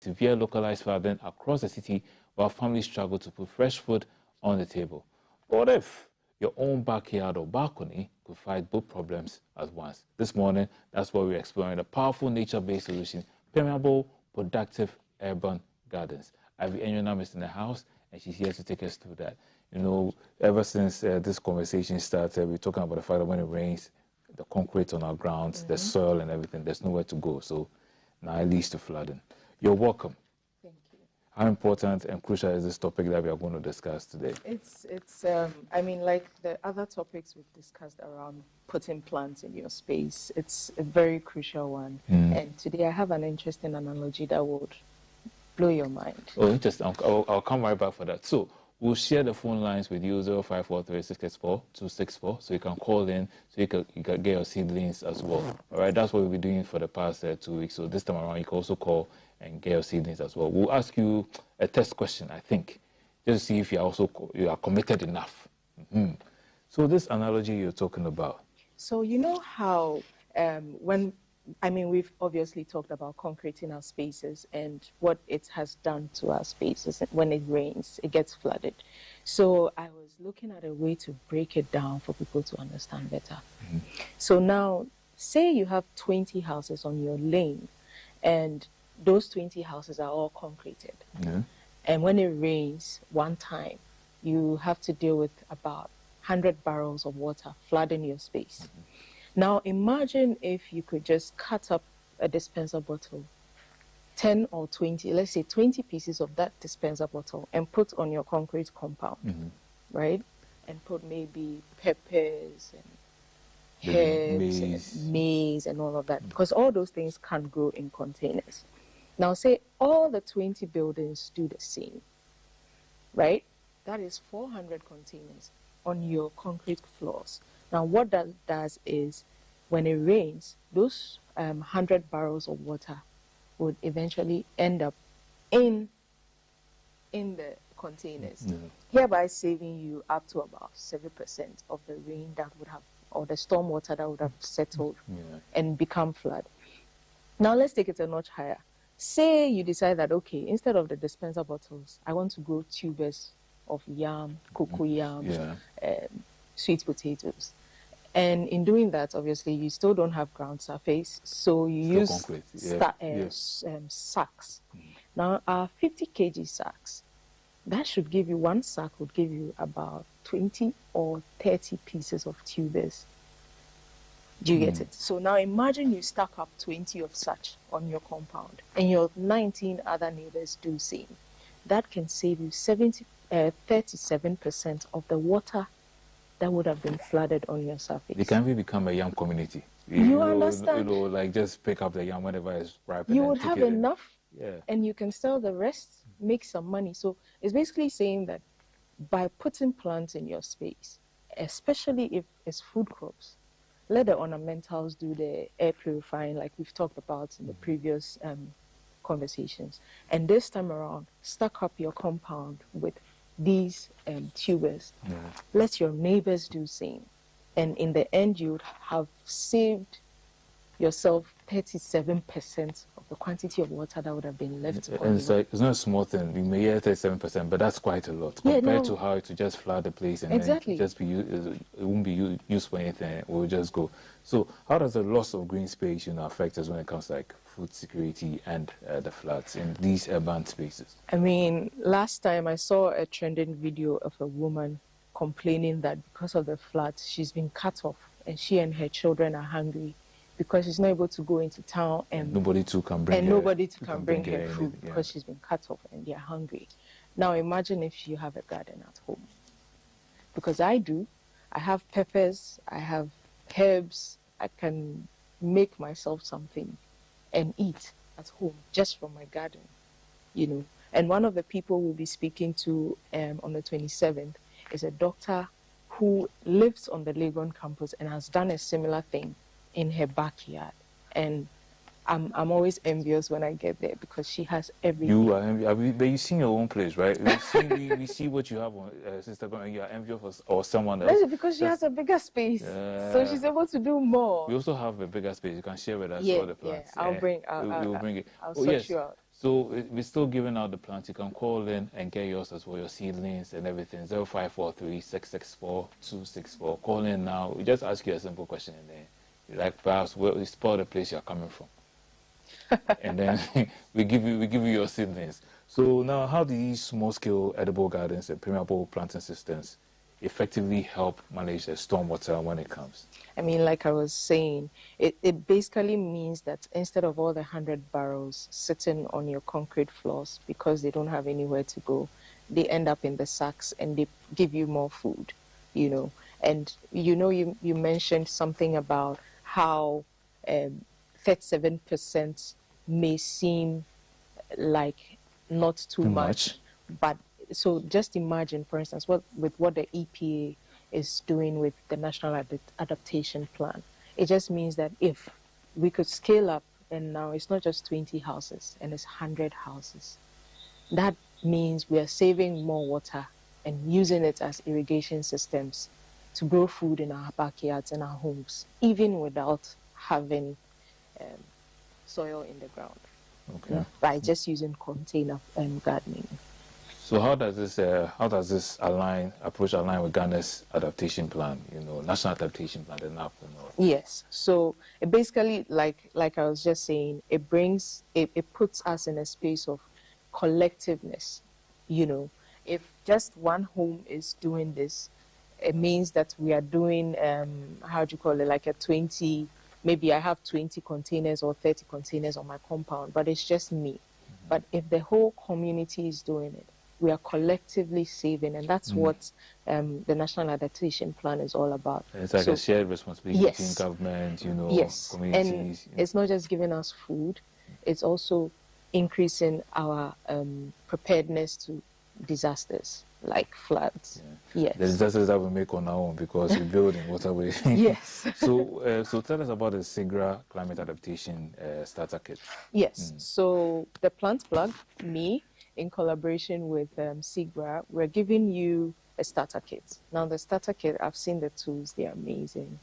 severe localized flooding across the city while families struggle to put fresh food on the table. What if your own backyard or balcony could fight both problems at once? This morning, that's why we're exploring a powerful nature-based solution, permeable, productive urban gardens. Ivy Enyonam is in the house, and she's here to take us through that. You know, ever since this conversation started, we're talking about the fact that when it rains, the concrete on our grounds, the soil and everything, there's nowhere to go. So now it leads to flooding. You're welcome. Thank you. How important and crucial is this topic that we are going to discuss today? I mean, like the other topics we've discussed around putting plants in your space, it's a very crucial one. And today I have an interesting analogy that would blow your mind. Oh, interesting. I'll come right back for that. So we'll share the phone lines with you, 0543-664-264, so you can call in, so you can get your seedlings as well. All right, that's what we'll be doing for the past 2 weeks. So this time around, you can also call and get your seedlings as well. We'll ask you a test question, I think, just to see if you are committed enough. So this analogy you're talking about. So you know how we've obviously talked about concreting our spaces and what it has done to our spaces. When it rains, it gets flooded. So I was looking at a way to break it down for people to understand better. So now, say you have 20 houses on your lane, and those 20 houses are all concreted. And when it rains one time, you have to deal with about 100 barrels of water flooding your space. Now imagine if you could just cut up a dispenser bottle, 10 or 20, let's say 20 pieces of that dispenser bottle, and put on your concrete compound, right? And put maybe peppers and herbs and maize and all of that, because all those things can't grow in containers. Now say all the 20 buildings do the same, right? That is 400 containers on your concrete floors. Now what that does is, when it rains, those 100 barrels of water would eventually end up in the containers, hereby saving you up to about 7% of the rain that would have, or the storm water that would have settled and become flood. Now let's take it a notch higher. Say you decide that, okay, instead of the dispenser bottles, I want to grow tubers of yam, cocoa yam, sweet potatoes. And in doing that, obviously, you still don't have ground surface, so you use sacks. Now, our 50 kg sacks, that should give you, one sack would give you about 20 or 30 pieces of tubers. Do you get it? So now imagine you stack up 20 of such on your compound, and your 19 other neighbors do same. That can save you 37% of the water that would have been flooded on your surface. It can become a yam community. You understand? You know, like just pick up the yam whenever it's ripe. You would have enough, and you can sell the rest, make some money. So it's basically saying that by putting plants in your space, especially if it's food crops, let the ornamentals do the air purifying, like we've talked about in the previous conversations. And this time around, stack up your compound with these tubers. Let your neighbors do same, and in the end you would have saved yourself 37% of the quantity of water that would have been left. And it's like, it's not a small thing. You may hear 37%, but that's quite a lot compared to how to just flood the place and then just be it won't be used for anything. It will just go. So how does the loss of green space affect us when it comes to like food security and the floods in these urban spaces? I mean, last time I saw a trending video of a woman complaining that because of the floods, she's been cut off, and she and her children are hungry because she's not able to go into town, and nobody can bring her food because she's been cut off and they're hungry. Now imagine if you have a garden at home, because I do. I have peppers, I have herbs. I can make myself something and eat at home just from my garden, And one of the people we'll be speaking to on the 27th is a doctor who lives on the Legon campus and has done a similar thing in her backyard. And I'm always envious when I get there because she has everything. You are envious, but you see your own place, right? We see what you have on Sister Gwen, and you are envious of someone else. That's because she has a bigger space, so she's able to do more. We also have a bigger space. You can share with us all the plants. Yeah, I'll bring it. I'll sort you out. So we're still giving out the plants. You can call in and get yours as well, your seedlings and everything. 0543-664-264. Call in now. We just ask you a simple question and then like perhaps we spot the place you're coming from. And then we give you your seedlings. So now, how do these small-scale edible gardens and permeable planting systems effectively help manage the stormwater when it comes? I mean, like I was saying, it basically means that instead of all the 100 barrels sitting on your concrete floors because they don't have anywhere to go, they end up in the sacks and they give you more food, you know. And, you know, you mentioned something about how 37% may seem like not too much, but so just imagine, for instance, what the EPA is doing with the National Adaptation Plan. It just means that if we could scale up, and now it's not just 20 houses, and it's 100 houses, that means we are saving more water and using it as irrigation systems to grow food in our backyards and our homes, even without having soil in the ground. Okay. By just using container gardening. So how does this approach align with Ghana's adaptation plan? You know, National Adaptation Plan, the NAP. You know? Yes. So it basically, like I was just saying, it puts us in a space of collectiveness. You know, if just one home is doing this, it means that we are doing how do you call it, like a 20. Maybe I have 20 containers or 30 containers on my compound, but it's just me. Mm-hmm. But if the whole community is doing it, we are collectively saving, and that's what the National Adaptation Plan is all about. It's like a shared responsibility between government, you know, communities. And it's not just giving us food, it's also increasing our preparedness to disasters like floods. Yeah. Yes. The disasters that we make on our own because we build in waterways. Yes. So tell us about the SIGRA Climate Adaptation Starter Kit. Yes. So the Plant Plug, me, in collaboration with SIGRA, we're giving you a starter kit. Now the starter kit, I've seen the tools, they're amazing.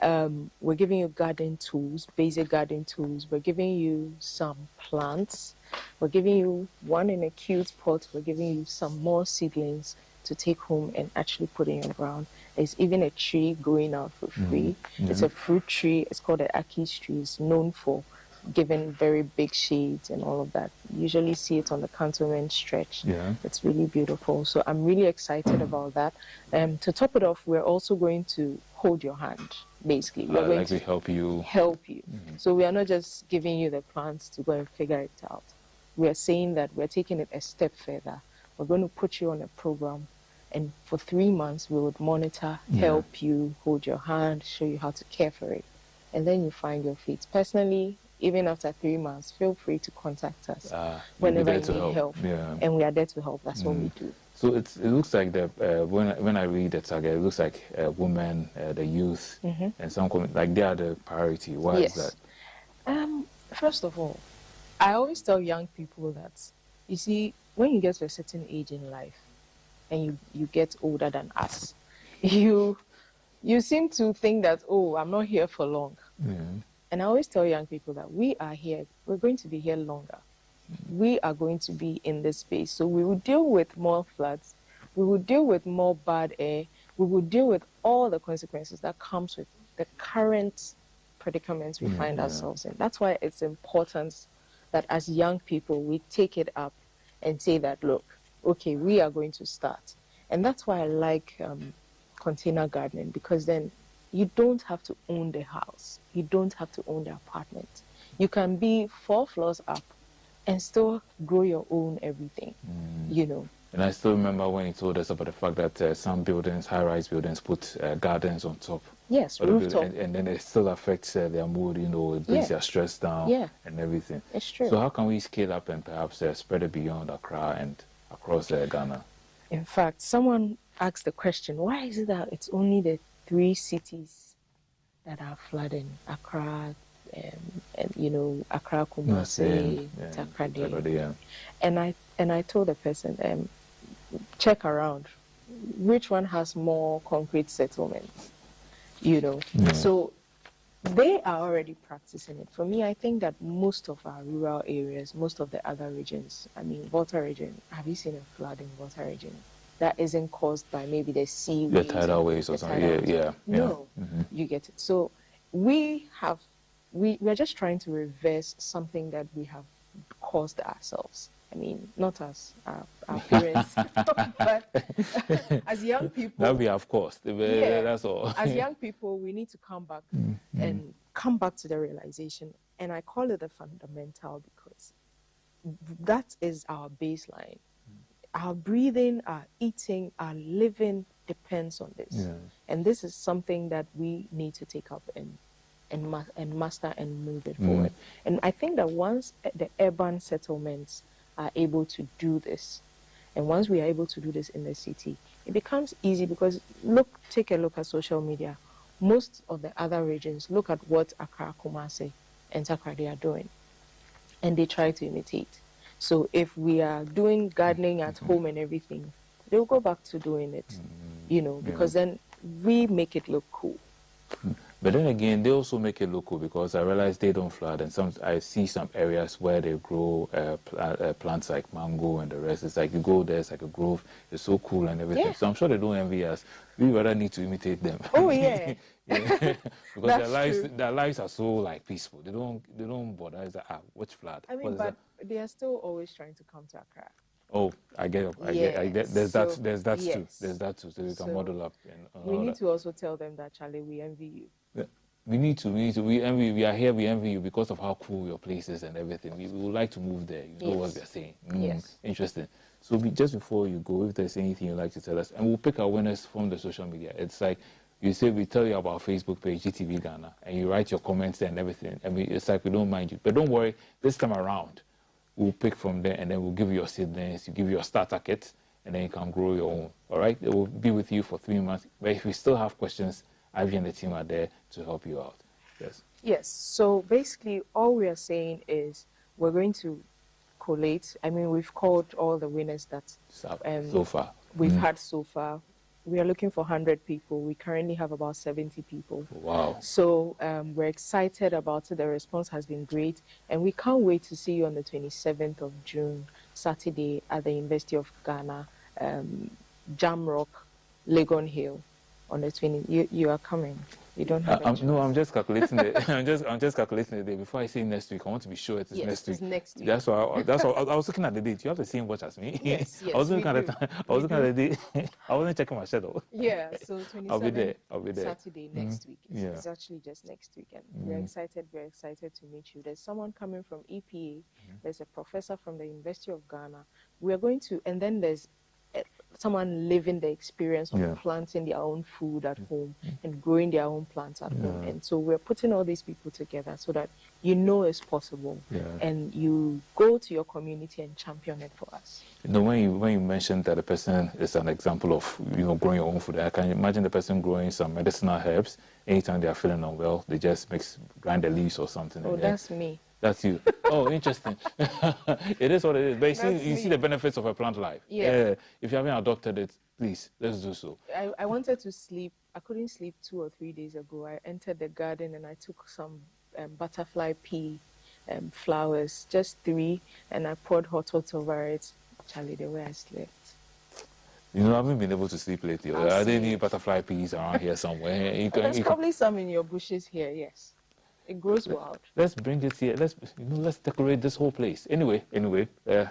Mm-hmm. We're giving you garden tools, basic garden tools. We're giving you some plants. We're giving you one in a cute pot. We're giving you some more seedlings to take home and actually put in your ground. There's even a tree going out for free. Mm-hmm. It's a fruit tree. It's called the Aki's tree. It's known for giving very big shades and all of that. You usually see it on the cantonment stretch. Yeah. It's really beautiful. So I'm really excited about that. To top it off, we're also going to hold your hand, basically. We're going to help you. Mm-hmm. So we are not just giving you the plants to go and figure it out. We are saying that we're taking it a step further. We're going to put you on a program, and for 3 months we would monitor, help you, hold your hand, show you how to care for it. And then you find your feet. Personally, even after 3 months, feel free to contact us whenever you need help. Yeah. And we are there to help. That's what we do. So it looks like when I read the target, it looks like women, the youth, and some like they are the priority. Why is that? First of all, I always tell young people that, you see, when you get to a certain age in life and you get older than us, you seem to think that, oh, I'm not here for long. Yeah. And I always tell young people that we are here, we're going to be here longer. We are going to be in this space. So we will deal with more floods. We will deal with more bad air. We will deal with all the consequences that comes with the current predicaments we find ourselves in. That's why it's important that as young people, we take it up and say that, look, okay, we are going to start. And that's why I like container gardening, because then you don't have to own the house. You don't have to own the apartment. You can be 4 floors up and still grow your own everything, you know. And I still remember when you told us about the fact that some buildings, high-rise buildings, put gardens on top. Yes, rooftop. And then it still affects their mood, you know, it brings their stress down and everything. It's true. So how can we scale up and perhaps spread it beyond Accra and across Ghana? In fact, someone asked the question, why is it that it's only the 3 cities that are flooding? Accra, and you know, Accra, Kumasi, Takoradi. And I told the person, check around, which one has more concrete settlements? You know, so They are already practicing it. For me, I think that most of our rural areas, most of the other regions, I mean, Volta region, have you seen a flood in Volta region that isn't caused by maybe the sea The waves tidal waves or something. Yeah, yeah. No, Mm-hmm. you get it. So we are just trying to reverse something that we have caused ourselves. I mean, not us, our parents, but as young people. That we have caused. Yeah, That's all. as young people, we need to come back and come back to the realization. And I call it the fundamental because that is our baseline. Our breathing, our eating, our living depends on this. Yeah. And this is something that we need to take up and master and move it forward. And I think that once the urban settlements are able to do this, and once we are able to do this in the city, it becomes easy because take a look at social media. Most of the other regions, look at what Accra, Kumasi, and Takoradi are doing, and they try to imitate. So if we are doing gardening at home and everything, they'll go back to doing it, because then we make it look cool. But then again, they also make it local because I realize they don't flood, and I see some areas where they grow plants like mango and the rest. It's like you go there, it's like a grove. It's so cool and everything. Yeah. So I'm sure they don't envy us. We rather need to imitate them. Oh yeah, yeah. Because That's their lives are so like peaceful. They don't bother. It's like which flood? I mean, but they are still always trying to come to Accra. Oh, I get. There's that too. There's that too. So we can model up. And we need to also tell them that, Charlie, we envy you. Yeah. We need to. We envy. We are here. We envy you because of how cool your place is and everything. We would like to move there. You know what we are saying. Yes. Interesting. So just before you go, if there's anything you'd like to tell us, and we'll pick our winners from the social media. It's like you say we tell you about our Facebook page, GTV Ghana, and you write your comments there and everything. And it's like we don't mind you, but don't worry. This time around, we'll pick from there, and then we'll give you your seedlings, you give you your starter kit, and then you can grow your own. All right? It will be with you for 3 months. But if you still have questions, Ivy and the team are there to help you out. Yes. Yes. So basically, all we are saying is we're going to collate. I mean, we've called all the winners that so far we've had so far. We are looking for 100 people. We currently have about 70 people. Wow. So we're excited about it. The response has been great. And we can't wait to see you on the 27th of June, Saturday, at the University of Ghana, Jamrock, Legon Hill. On the 20th. You are coming. You don't have no, I'm just calculating it. I'm just calculating the day. Before I say next week, I want to be sure it is next week. It's next week. That's why I was looking at the date. You have the same watch as me. Yes, I was looking at the time. I was looking at the date. I wasn't checking my schedule. Yeah, so 27th, I'll be there. Saturday next week. It's actually just next weekend. We're excited to meet you. There's someone coming from EPA. There's a professor from the University of Ghana. We are going to, and then there's someone living the experience of planting their own food at home and growing their own plants at home. And so we're putting all these people together so that it's possible and you go to your community and champion it for us. When you mentioned that the person is an example of growing your own food, I can imagine the person growing some medicinal herbs. Anytime they are feeling unwell, they just grind the leaves or something. Oh, that's me. That's you. Oh, interesting. It is what it is. But you see the benefits of a plant life. Yeah. If you haven't adopted it, please, let's do so. I wanted to sleep. I couldn't sleep 2 or 3 days ago. I entered the garden and I took some butterfly pea flowers, just 3, and I poured hot water over it. Charlie, the way I slept. I haven't been able to sleep lately. Are there any butterfly peas around here somewhere? There's probably some in your bushes here, yes. It grows wild. Let's bring it here. Let's decorate this whole place. Anyway,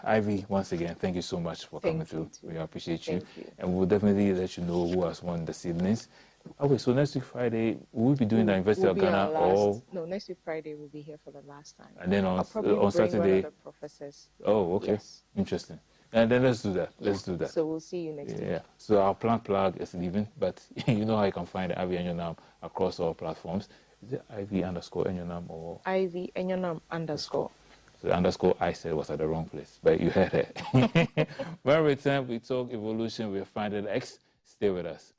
Ivy, once again, thank you so much for coming through. We appreciate you. And we'll definitely let you know who has won the seedlings. Okay, so next week Friday, will we be doing the University of Ghana? No, next week Friday we'll be here for the last time. And then on Saturday. One of the professors. Oh, okay. Yes. Interesting. And then let's do that. So we'll see you next week. Yeah. So our plant plug is leaving, but you know how you can find Ivy Enyonam across all platforms. Is it Ivy_Enyonam or Ivy Enyonam _? So the underscore I said was at the wrong place, but you heard it. When we return, we talk evolution. We'll find it X. Stay with us.